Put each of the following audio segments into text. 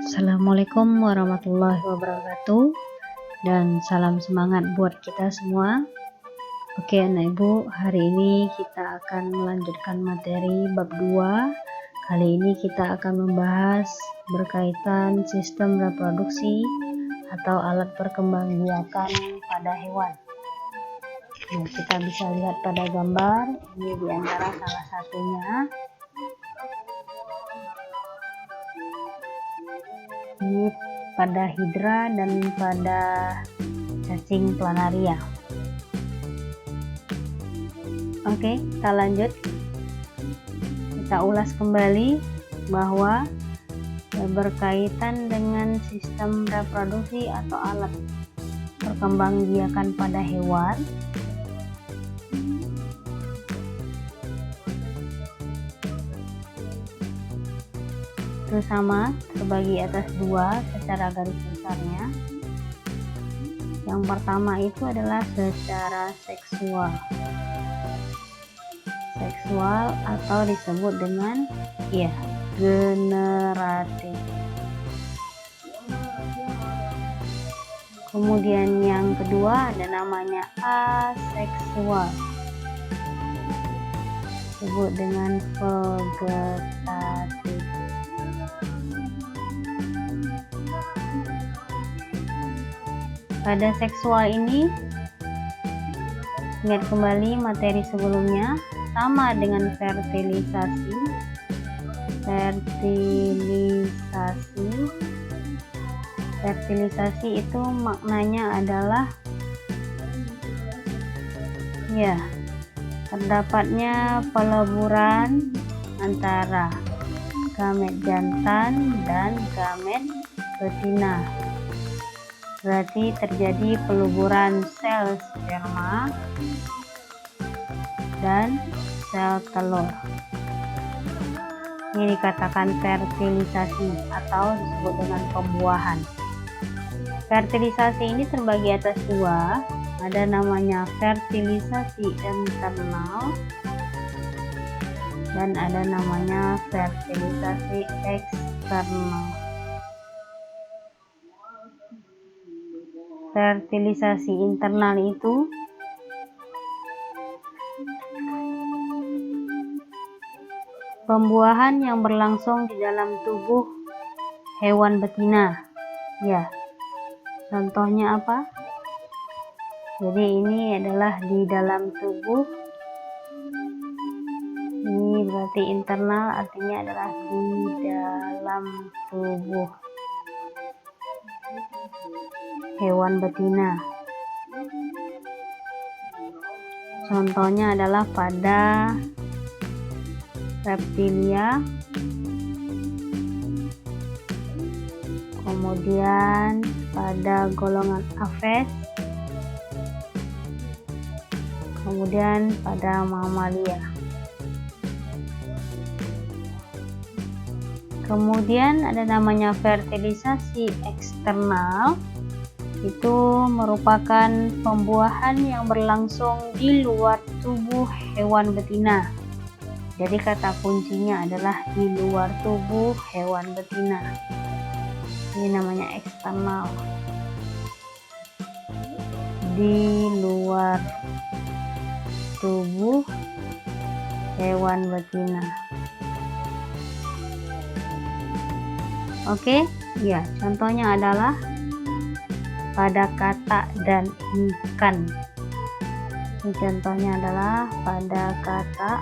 Assalamualaikum warahmatullahi wabarakatuh, dan salam semangat buat kita semua. Oke anak ibu, hari ini kita akan melanjutkan materi bab 2. Kali ini kita akan membahas berkaitan sistem reproduksi atau alat perkembangbiakan pada hewan. Nah, kita bisa lihat pada gambar ini diantara salah satunya. Ini pada hidra dan pada cacing planaria. Oke, kita lanjut. Kita ulas kembali bahwa berkaitan dengan sistem reproduksi atau alat perkembangbiakan pada hewan. Itu sama, terbagi atas dua secara garis besarnya. Yang pertama itu adalah secara seksual atau disebut dengan generatif. Kemudian yang kedua ada namanya aseksual, disebut dengan vegetatif. Pada seksual ini, ingat kembali materi sebelumnya, sama dengan fertilisasi. Fertilisasi itu maknanya adalah terdapatnya peleburan antara gamet jantan dan gamet betina. Berarti terjadi peluburan sel sperma dan sel telur. Ini dikatakan fertilisasi atau disebut dengan pembuahan. Fertilisasi ini terbagi atas dua, ada namanya fertilisasi internal dan ada namanya fertilisasi eksternal. Fertilisasi internal itu pembuahan yang berlangsung di dalam tubuh hewan betina. Contohnya apa? Jadi ini adalah di dalam tubuh. Ini berarti internal, artinya adalah di dalam tubuh hewan betina. Contohnya adalah pada reptilia, kemudian pada golongan aves, kemudian pada mamalia. Kemudian ada namanya fertilisasi eksternal. Itu merupakan pembuahan yang berlangsung di luar tubuh hewan betina. Jadi kata kuncinya adalah di luar tubuh hewan betina. Ini namanya eksternal. Di luar tubuh hewan betina. Oke, contohnya adalah pada katak dan ikan. Ini contohnya adalah pada katak,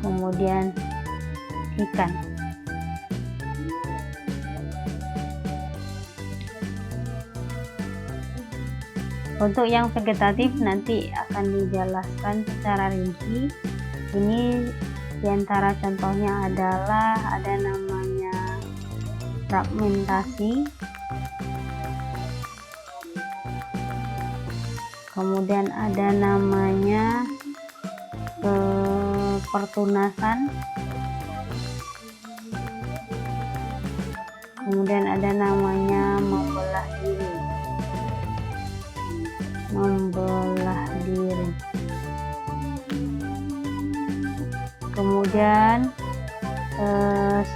kemudian ikan. Untuk yang vegetatif nanti akan dijelaskan secara rinci. Ini diantara contohnya adalah ada namanya fragmentasi, kemudian ada namanya pertunasan, kemudian ada namanya membelah diri. Kemudian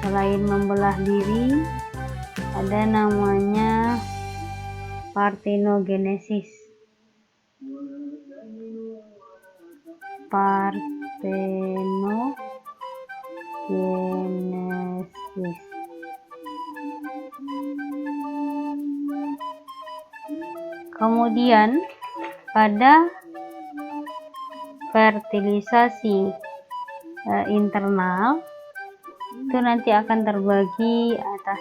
selain membelah diri, ada namanya partenogenesis. Kemudian pada fertilisasi internal itu nanti akan terbagi atas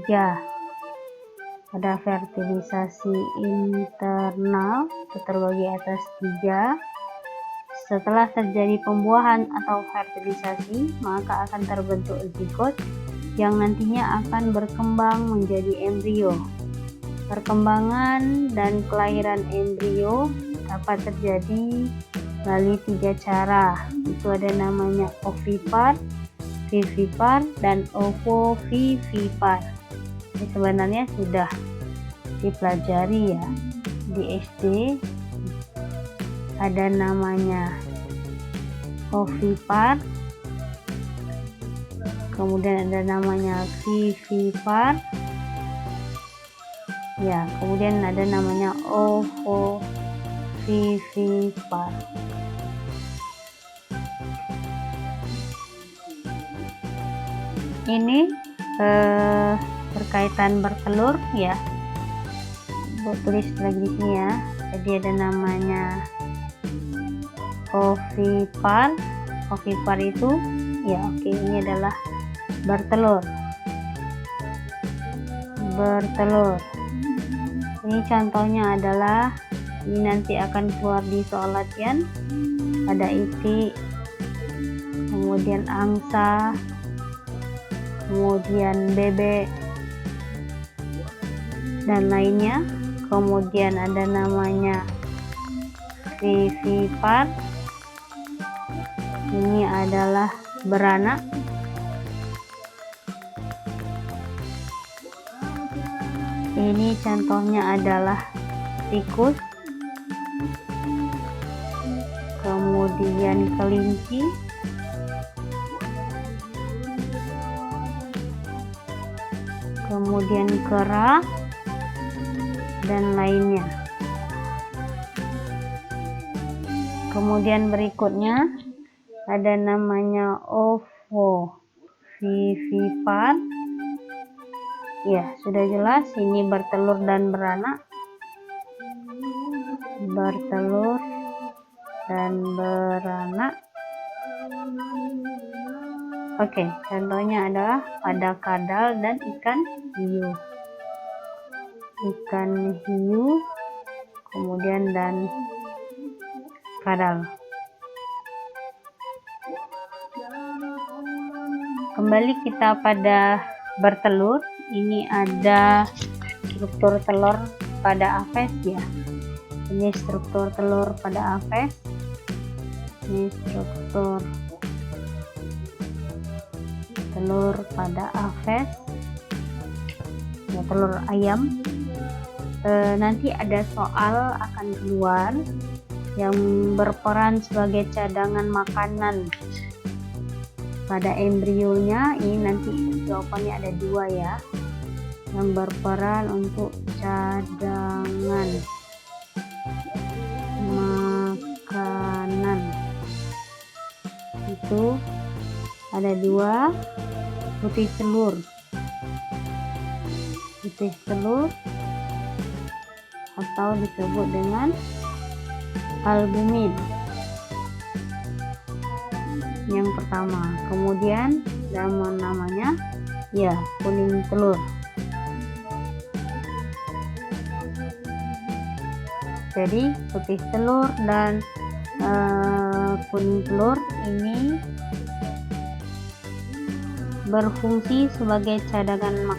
3. Pada fertilisasi internal itu terbagi atas 3. Setelah terjadi pembuahan atau fertilisasi, maka akan terbentuk zigot yang nantinya akan berkembang menjadi embrio. Perkembangan dan kelahiran embrio dapat terjadi melalui 3 cara. Itu ada namanya ovipar, vivipar, dan ovovivipar. Ini sebenarnya sudah dipelajari ya di SD. Ada namanya ovipar, kemudian ada namanya vivipar, ya, kemudian ada namanya ovovivipar. Ini berkaitan bertelur ya, tulis lagi di sini ya. Jadi ada namanya ovipar. Ovipar itu ya, oke, ini adalah bertelur. Ini contohnya adalah, ini nanti akan keluar di soal latihan. Ada itik, kemudian angsa, kemudian bebek, dan lainnya. Kemudian ada namanya vivipar. Ini adalah beranak. Ini contohnya adalah tikus, kemudian kelinci, kemudian kera, dan lainnya. Kemudian berikutnya ada namanya ovovivipar. Ya, sudah jelas ini bertelur dan beranak. Bertelur dan beranak. Oke, contohnya adalah pada kadal dan ikan hiu. Ikan hiu, kemudian dan kadal. Kembali kita pada bertelur. Ini ada struktur telur pada Aves ya. Ini struktur telur pada Aves. Ini struktur telur pada Aves. Ya, telur ayam. Nanti ada soal akan keluar yang berperan sebagai cadangan makanan pada embrionya. Ini nanti jawabannya ada 2 ya, yang berperan untuk cadangan makanan. Itu ada 2, putih telur atau disebut dengan albumin yang pertama. Kemudian namanya ya kuning telur. Jadi putih telur dan kuning telur ini berfungsi sebagai cadangan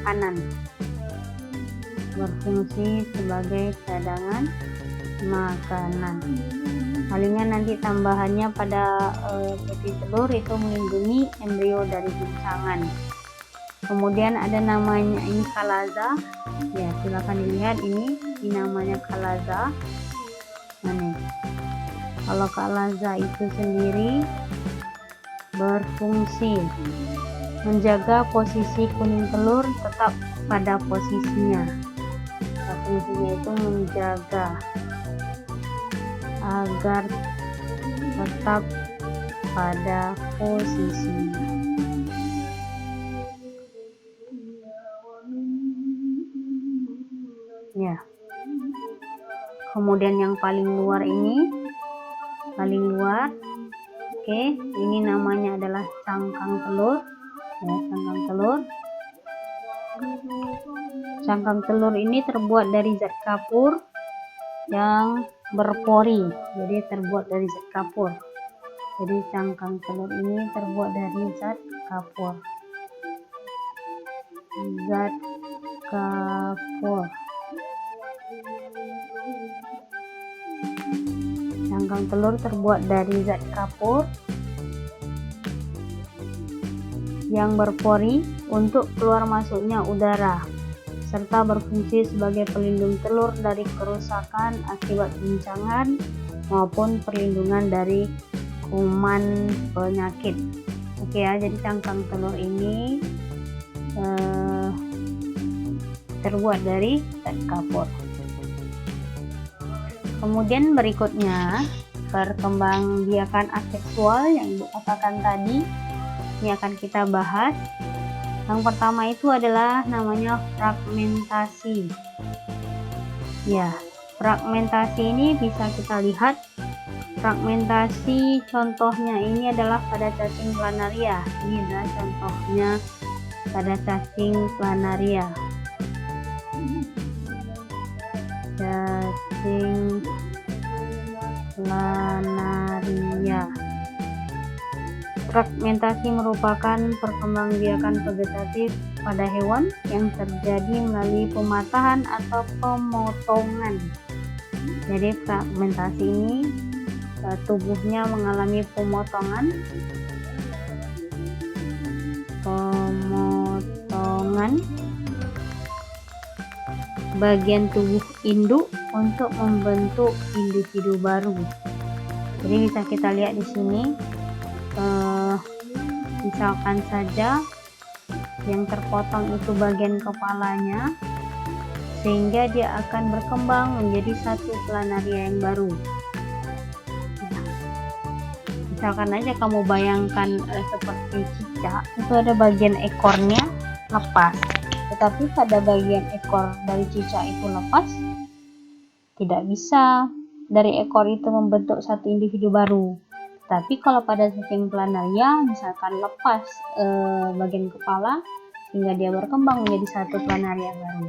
makanan. Palingan nanti tambahannya pada putih telur itu melindungi embrio dari guncangan. Kemudian ada namanya ini kalaza. Ya, silakan dilihat ini namanya kalaza. Nah, nih. Kalau kalaza itu sendiri berfungsi menjaga posisi kuning telur tetap pada posisinya. Fungsinya itu menjaga agar tetap pada posisinya. Ya. Kemudian yang paling luar ini, oke, ini namanya adalah cangkang telur. Ya, cangkang telur. Cangkang telur ini terbuat dari zat kapur yang berpori, jadi terbuat dari zat kapur. Jadi cangkang telur ini terbuat dari zat kapur. Zat kapur. Cangkang telur terbuat dari zat kapur yang berpori untuk keluar masuknya udara, serta berfungsi sebagai pelindung telur dari kerusakan akibat guncangan maupun perlindungan dari kuman penyakit. Oke ya, jadi cangkang telur ini terbuat dari zat kapur. Kemudian berikutnya, perkembangbiakan aseksual yang Ibu katakan tadi, ini akan kita bahas. Yang pertama itu adalah namanya fragmentasi. Ya, fragmentasi ini bisa kita lihat. Fragmentasi contohnya ini adalah pada cacing planaria. Ini adalah contohnya pada cacing planaria. Cacing planaria. Fragmentasi merupakan perkembangbiakan vegetatif pada hewan yang terjadi melalui pematahan atau pemotongan. Jadi fragmentasi ini tubuhnya mengalami pemotongan bagian tubuh induk untuk membentuk individu baru. Jadi bisa kita lihat di sini. Misalkan saja yang terpotong itu bagian kepalanya, sehingga dia akan berkembang menjadi satu planaria yang baru. Misalkan aja kamu bayangkan seperti cicak, itu ada bagian ekornya lepas, tetapi pada bagian ekor dari cicak itu lepas, tidak bisa dari ekor itu membentuk satu individu baru. Tapi kalau pada cacing planaria, misalkan lepas bagian kepala, sehingga dia berkembang menjadi satu planaria baru.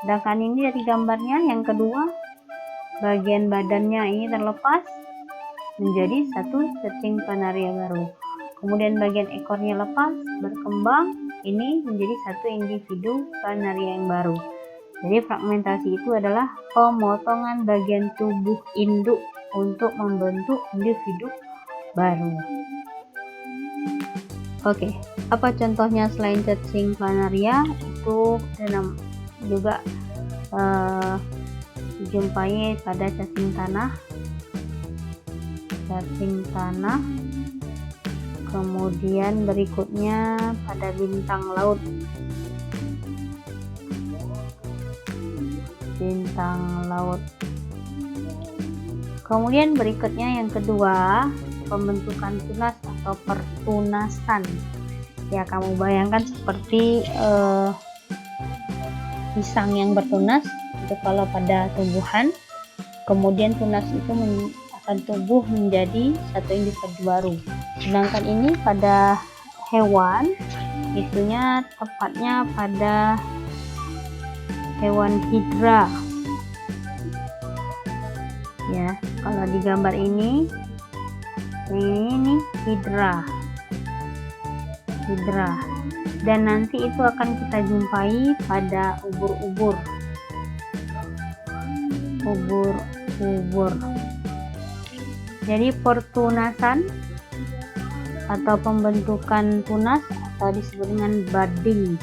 Sedangkan ini dari gambarnya yang kedua, bagian badannya ini terlepas menjadi satu cacing planaria baru. Kemudian bagian ekornya lepas, berkembang, ini menjadi satu individu planaria yang baru. Jadi fragmentasi itu adalah pemotongan bagian tubuh induk untuk membentuk individu baru. Oke, apa contohnya selain cacing planaria? Itu juga dijumpai pada cacing tanah, kemudian berikutnya pada bintang laut, kemudian berikutnya yang kedua, pembentukan tunas atau pertunasan. Ya, kamu bayangkan seperti pisang yang bertunas itu kalau pada tumbuhan, kemudian tunas itu akan tumbuh menjadi satu individu baru. Sedangkan ini pada hewan, itunya tepatnya pada hewan hidra. Ya, kalau di gambar ini hidra, dan nanti itu akan kita jumpai pada ubur-ubur. Jadi pertunasan atau pembentukan tunas atau disebut dengan budding,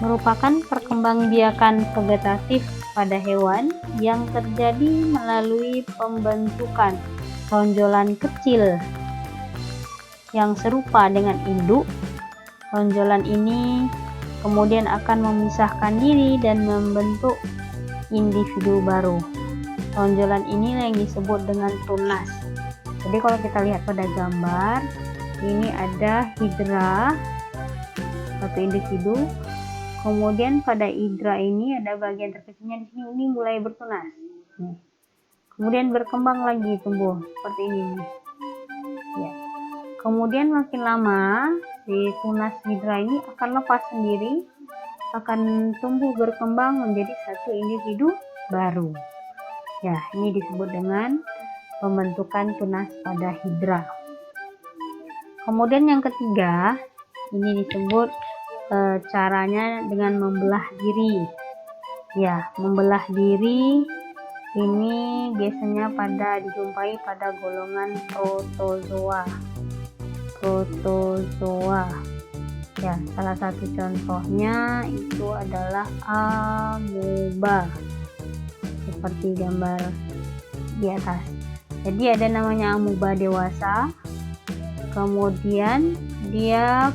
merupakan perkembangbiakan vegetatif pada hewan yang terjadi melalui pembentukan tonjolan kecil yang serupa dengan induk. Tonjolan ini kemudian akan memisahkan diri dan membentuk individu baru. Tonjolan ini yang disebut dengan tunas. Jadi kalau kita lihat pada gambar, ini ada hidra, satu individu. Kemudian pada hidra ini ada bagian terkecilnya di sini, ini mulai bertunas. Kemudian berkembang lagi, tumbuh seperti ini. Ya. Kemudian makin lama si tunas hidra ini akan lepas sendiri, akan tumbuh berkembang menjadi satu individu baru. Ya, ini disebut dengan pembentukan tunas pada hidra. Kemudian yang ketiga, ini disebut caranya dengan membelah diri. Ya, membelah diri ini biasanya dijumpai pada golongan protozoa. Ya, salah satu contohnya itu adalah amoeba, seperti gambar di atas. Jadi ada namanya amoeba dewasa, kemudian dia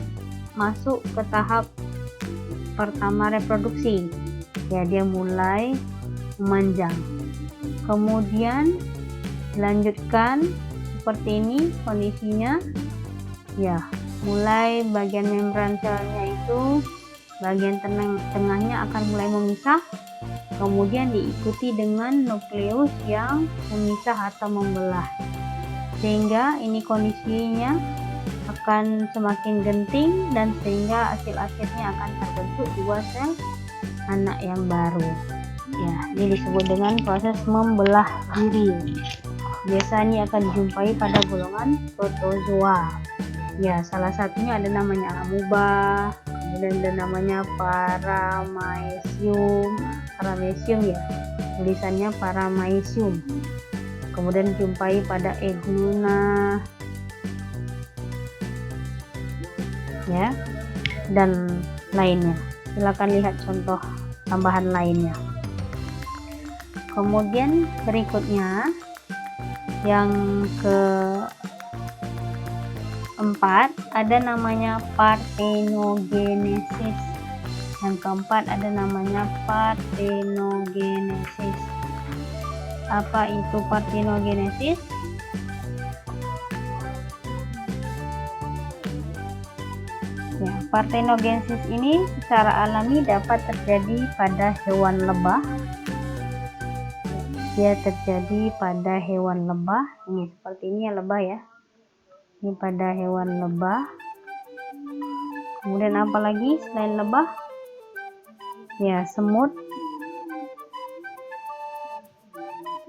masuk ke tahap pertama reproduksi. Ya, dia mulai memanjang, kemudian dilanjutkan seperti ini kondisinya. Ya, mulai bagian membran selnya itu, bagian tengahnya akan mulai memisah, kemudian diikuti dengan nukleus yang memisah atau membelah, sehingga ini kondisinya akan semakin genting dan sehingga hasil akhirnya akan terbentuk dua sel anak yang baru. Ya, ini disebut dengan proses membelah diri. Biasanya akan dijumpai pada golongan protozoa. Ya, salah satunya ada namanya amoeba, kemudian ada namanya paramecium ya, tulisannya paramecium. Kemudian dijumpai pada egluna, ya, dan lainnya. Silakan lihat contoh tambahan lainnya. Kemudian berikutnya yang keempat ada namanya parthenogenesis. Yang keempat ada namanya parthenogenesis. Apa itu parthenogenesis? Ya, parthenogenesis ini secara alami dapat terjadi pada hewan lebah. Dia terjadi pada hewan lebah. Ini seperti ini ya, lebah ya. Ini pada hewan lebah. Kemudian apa lagi selain lebah? Ya, semut.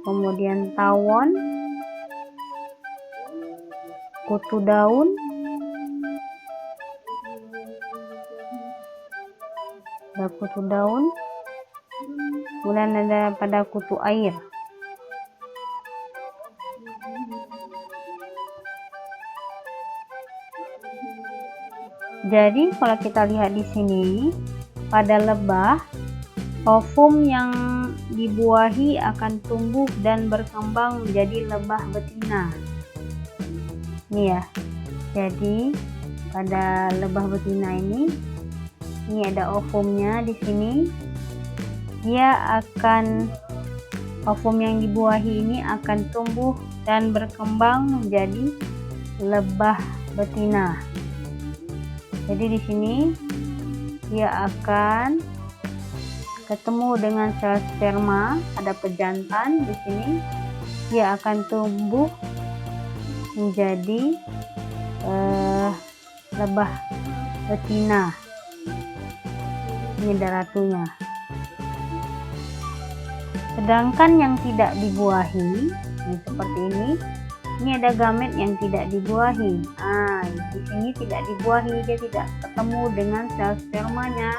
Kemudian tawon, kutu daun, ada kutu daun, kemudian ada pada kutu air. Jadi kalau kita lihat di sini, pada lebah, ovum yang dibuahi akan tumbuh dan berkembang menjadi lebah betina. Ini ya. Jadi pada lebah betina ini ada ovumnya di sini. Ovum yang dibuahi ini akan tumbuh dan berkembang menjadi lebah betina. Jadi di sini dia akan ketemu dengan sel sperma, ada pejantan di sini. Dia akan tumbuh menjadi lebah betina. Ini ada ratunya. Sedangkan yang tidak dibuahi, ini seperti ini ada gamet yang tidak dibuahi. Di sini tidak dibuahi, dia tidak ketemu dengan sel spermanya.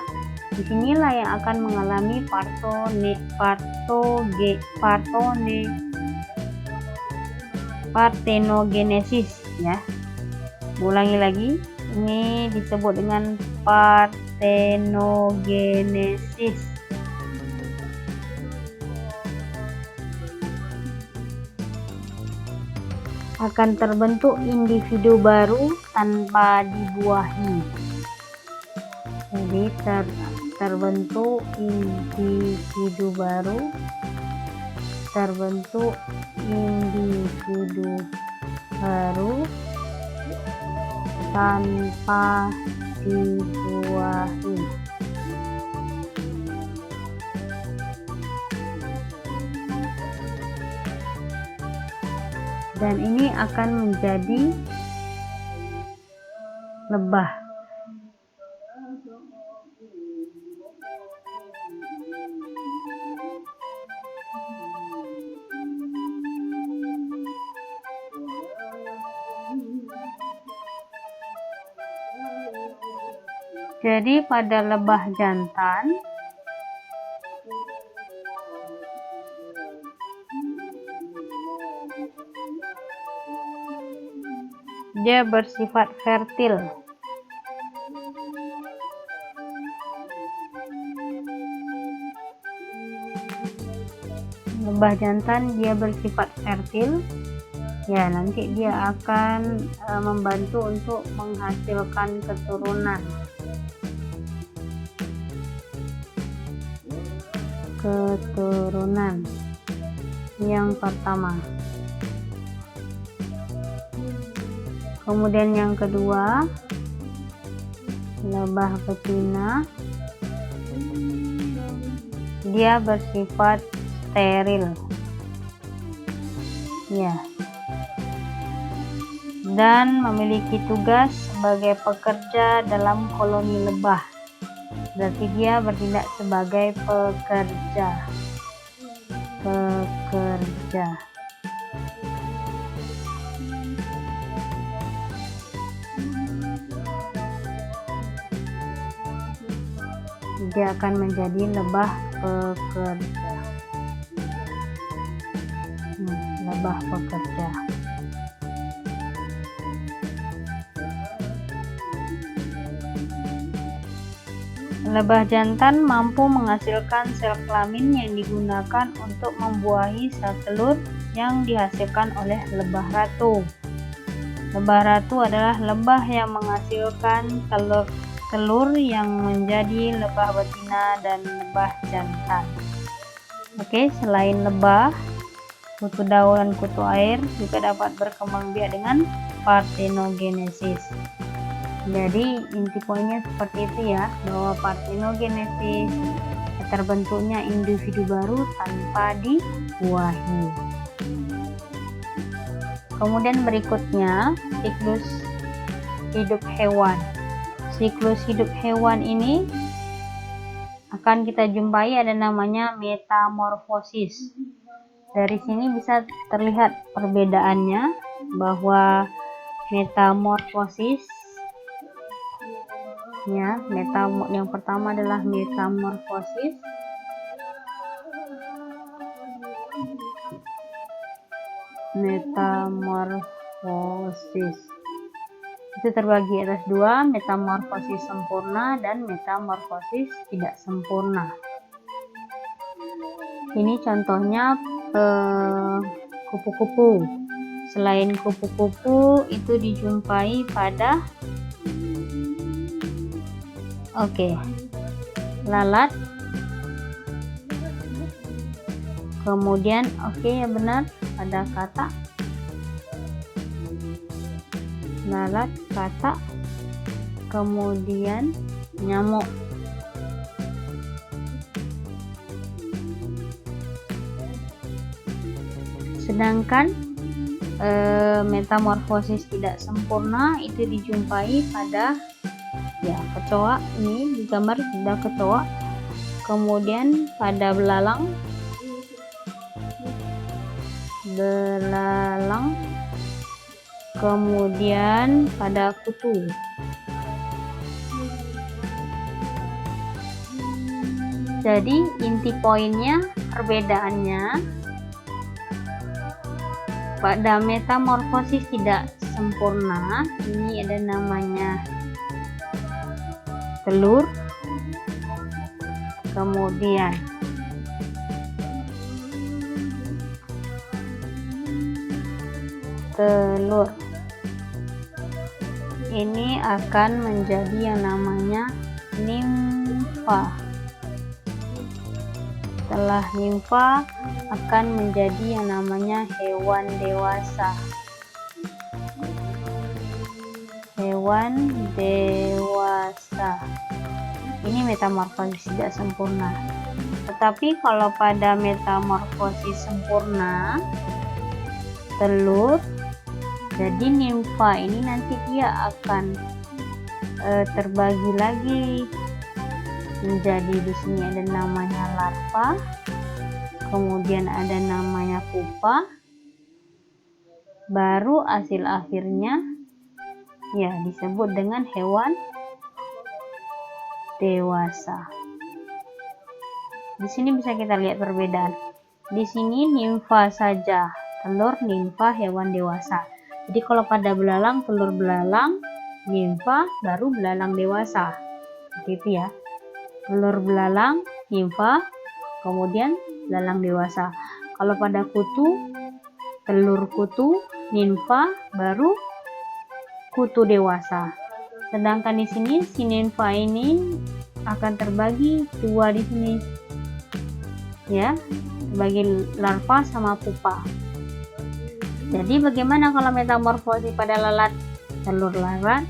Disinilah yang akan mengalami parthenogenesis ya. Ulangi lagi, ini disebut dengan parthenogenesis. akan terbentuk individu baru tanpa dibuahi. Jadi terbentuk individu baru, tanpa dibuahi. Dan ini akan menjadi lebah. Jadi pada lebah jantan dia bersifat fertil. Lebah jantan dia bersifat fertil. Ya, nanti dia akan membantu untuk menghasilkan keturunan. Yang pertama. Kemudian yang kedua, lebah betina dia bersifat steril. Ya. Dan memiliki tugas sebagai pekerja dalam koloni lebah. Berarti dia bertindak sebagai pekerja. Dia akan menjadi lebah pekerja. Lebah pekerja. Lebah jantan mampu menghasilkan sel kelamin yang digunakan untuk membuahi sel telur yang dihasilkan oleh lebah ratu. Lebah ratu adalah lebah yang menghasilkan telur yang menjadi lebah betina dan lebah jantan. Oke, selain lebah, kutu daun dan kutu air juga dapat berkembang biak dengan partenogenesis. Jadi inti poinnya seperti itu ya, bahwa partenogenesis terbentuknya individu baru tanpa dibuahi. Kemudian berikutnya siklus hidup hewan. Siklus hidup hewan ini akan kita jumpai ada namanya metamorfosis. Dari sini bisa terlihat perbedaannya, bahwa metamorfosis ya, yang pertama adalah metamorfosis. Itu terbagi atas dua, metamorfosis sempurna dan metamorfosis tidak sempurna. Ini contohnya kupu-kupu. Selain kupu-kupu itu dijumpai pada lalat. Kemudian ya benar, ada katak, lalat, katak, kemudian nyamuk. Sedangkan metamorfosis tidak sempurna itu dijumpai pada kecoa. Ini di gambar sudah kecoa, kemudian pada belalang, kemudian pada kutu. Jadi inti poinnya, perbedaannya pada metamorfosis tidak sempurna ini ada namanya telur, kemudian telur. Ini akan menjadi yang namanya nimfa. Setelah nimfa akan menjadi yang namanya hewan dewasa. Hewan dewasa. Ini metamorfosis tidak sempurna. Tetapi kalau pada metamorfosis sempurna telur, jadi nimfa ini nanti dia akan terbagi lagi menjadi, di sini ada namanya larva, kemudian ada namanya pupa, baru hasil akhirnya ya disebut dengan hewan dewasa. Di sini bisa kita lihat perbedaan. Di sini nimfa saja, telur, nimfa, hewan dewasa. Jadi kalau pada belalang, telur belalang, nimfa, baru belalang dewasa. Begitu ya. Telur belalang, nimfa, kemudian belalang dewasa. Kalau pada kutu, telur kutu, nimfa, baru kutu dewasa. Sedangkan di sini si nimfa ini akan terbagi dua di sini. Ya, terbagi larva sama pupa. Jadi bagaimana kalau metamorfosis pada lalat? Telur lalat,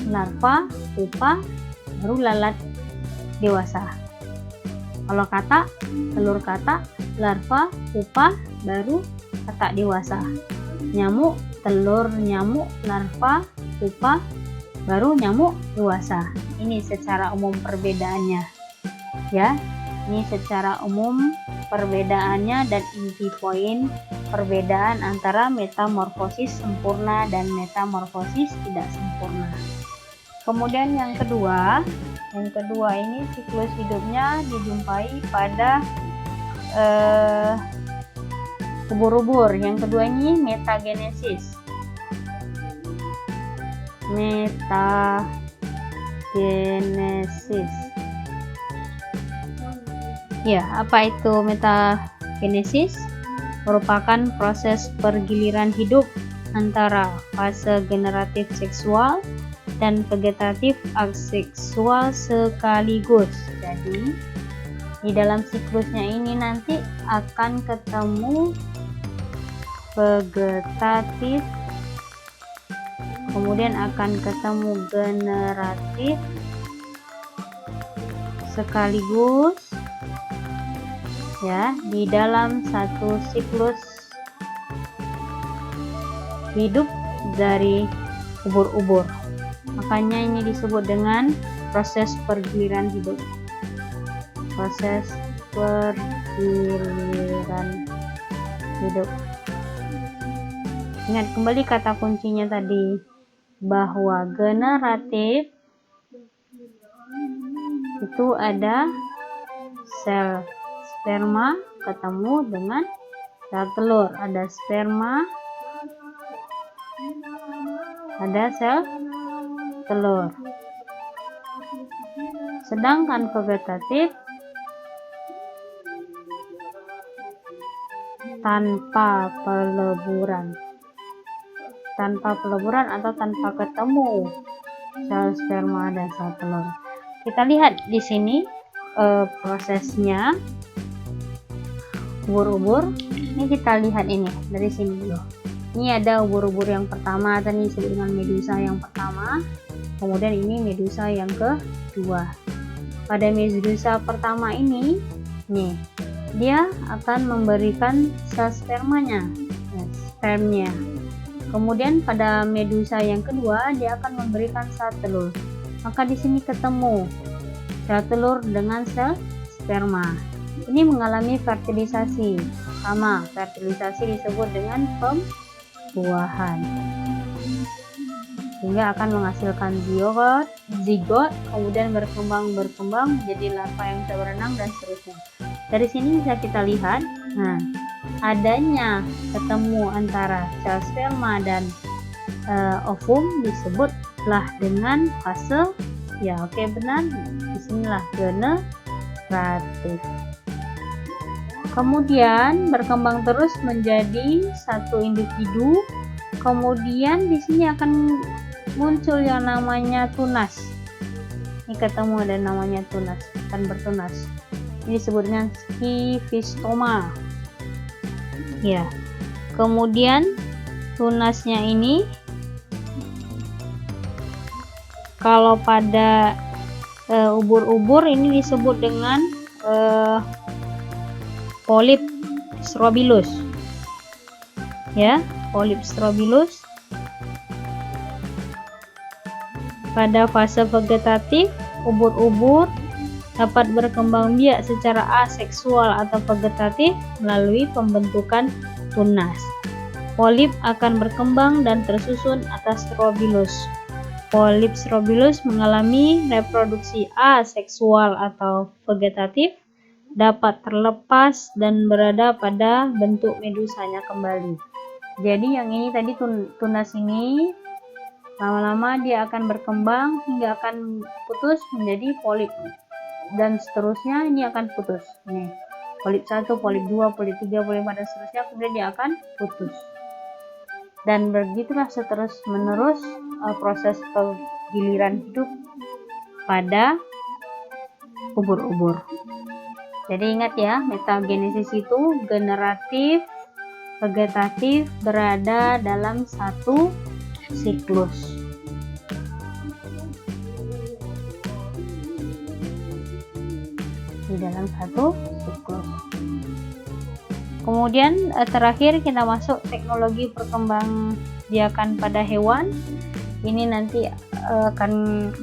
larva, pupa, baru lalat dewasa. Kalau katak, telur katak, larva, pupa, baru katak dewasa. Nyamuk, telur nyamuk, larva, pupa, baru nyamuk dewasa. Ini secara umum perbedaannya. Ya, ini secara umum perbedaannya dan inti poin perbedaan antara metamorfosis sempurna dan metamorfosis tidak sempurna. Kemudian yang kedua ini siklus hidupnya dijumpai pada ubur-ubur. Yang kedua ini metagenesis. Ya, apa itu metagenesis? Merupakan proses pergiliran hidup antara fase generatif seksual dan vegetatif aseksual sekaligus. Jadi di dalam siklusnya ini nanti akan ketemu vegetatif, kemudian akan ketemu generatif sekaligus. Ya, di dalam satu siklus hidup dari ubur-ubur. Makanya ini disebut dengan proses pergiliran hidup. Proses pergiliran hidup. Ingat kembali kata kuncinya tadi, bahwa generatif itu ada sel sperma ketemu dengan sel telur, ada sperma, ada sel telur. Sedangkan vegetatif tanpa peleburan atau tanpa ketemu sel sperma dan sel telur. Kita lihat di sini prosesnya ubur-ubur. Ini kita lihat ini dari sini dulu. Ini ada ubur-ubur yang pertama, tadi disebut dengan medusa yang pertama. Kemudian ini medusa yang kedua. Pada medusa pertama ini, nih, dia akan memberikan sel spermanya, spermnya. Kemudian pada medusa yang kedua, dia akan memberikan sel telur. Maka di sini ketemu sel telur dengan sel sperma. Ini mengalami fertilisasi. Sama, fertilisasi disebut dengan pembuahan. Sehingga akan menghasilkan zigot, kemudian berkembang menjadi larva yang bisa berenang dan seterusnya. Dari sini bisa kita lihat, adanya ketemu antara sel sperma dan ovum disebutlah dengan fase, ya benar, disinilah generatif. Kemudian berkembang terus menjadi satu individu. Kemudian di sini akan muncul yang namanya tunas. Ini ketemu ada namanya tunas, akan bertunas. Ini disebutnya skifistoma. Ya. Kemudian tunasnya ini kalau pada ubur-ubur ini disebut dengan polip strobilus. Ya, polip strobilus. Pada fase vegetatif, ubur-ubur dapat berkembang biak secara aseksual atau vegetatif melalui pembentukan tunas. Polip akan berkembang dan tersusun atas strobilus. Polip strobilus mengalami reproduksi aseksual atau vegetatif, dapat terlepas dan berada pada bentuk medusanya kembali. Jadi yang ini tadi tunas ini lama-lama dia akan berkembang hingga akan putus menjadi polip, dan seterusnya ini akan putus. Nih, polip 1, polip 2, polip 3, polip 4 dan seterusnya, kemudian dia akan putus. Dan begitulah seterus menerus proses giliran hidup pada ubur-ubur. Jadi ingat ya, metagenesis itu generatif, vegetatif, berada dalam satu siklus. Di dalam satu siklus. Kemudian terakhir kita masuk teknologi perkembangbiakan pada hewan. Ini nanti akan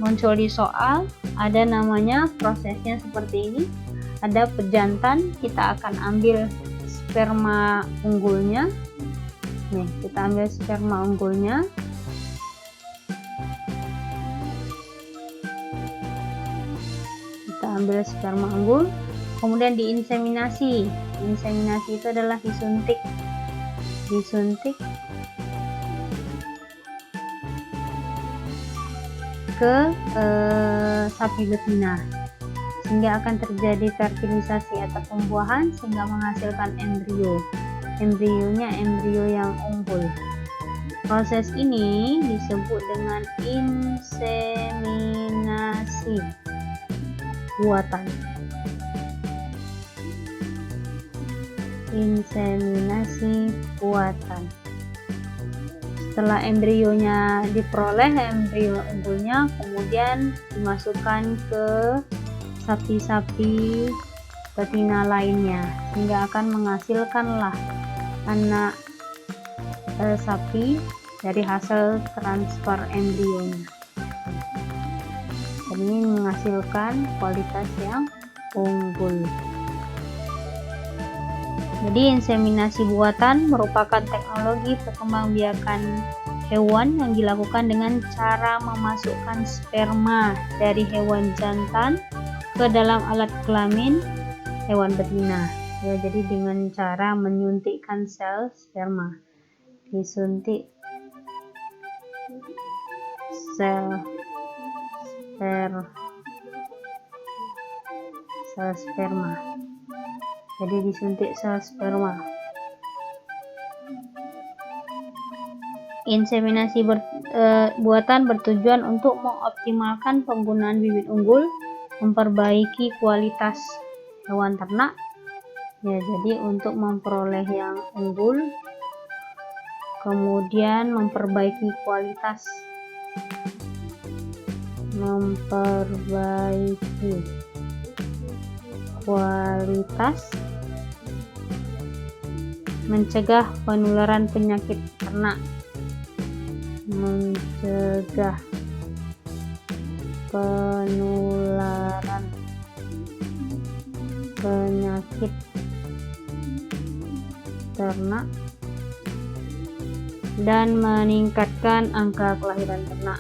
muncul di soal. Ada namanya, prosesnya seperti ini. Ada pejantan, kita akan ambil sperma unggulnya. Nih, kita ambil sperma unggulnya. Kita ambil sperma unggul, kemudian diinseminasi. Inseminasi itu adalah disuntik ke sapi betina, sehingga akan terjadi fertilisasi atau pembuahan sehingga menghasilkan embrio. Embrionya embrio yang unggul. Proses ini disebut dengan inseminasi buatan. Inseminasi buatan. Setelah embrionya diperoleh, embrio unggulnya kemudian dimasukkan ke sapi-sapi betina lainnya, sehingga akan menghasilkanlah anak sapi dari hasil transfer embrionya. Dan ini menghasilkan kualitas yang unggul. Jadi inseminasi buatan merupakan teknologi perkembangbiakan hewan yang dilakukan dengan cara memasukkan sperma dari hewan jantan ke dalam alat kelamin hewan betina. Ya, jadi dengan cara menyuntikkan sel sperma. Disuntik sel sperma. Jadi disuntik sel sperma. Inseminasi buatan bertujuan untuk mengoptimalkan penggunaan bibit unggul, memperbaiki kualitas hewan ternak. Ya, jadi untuk memperoleh yang unggul, kemudian memperbaiki kualitas, mencegah penularan penyakit ternak, dan meningkatkan angka kelahiran ternak.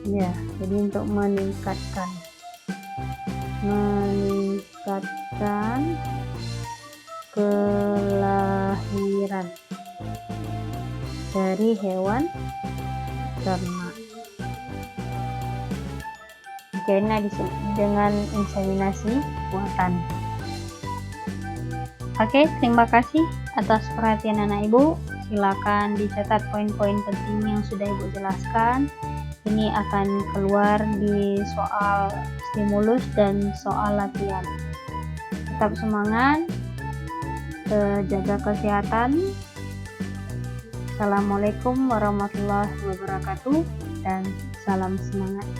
Ya, jadi untuk meningkatkan kelahiran dari hewan ternak. Oke, nah dengan inseminasi buatan. Oke, terima kasih atas perhatian anak ibu. Silakan dicatat poin-poin penting yang sudah ibu jelaskan. Ini akan keluar di soal stimulus dan soal latihan. Tetap semangat, jaga kesehatan. Assalamualaikum warahmatullahi wabarakatuh dan salam semangat.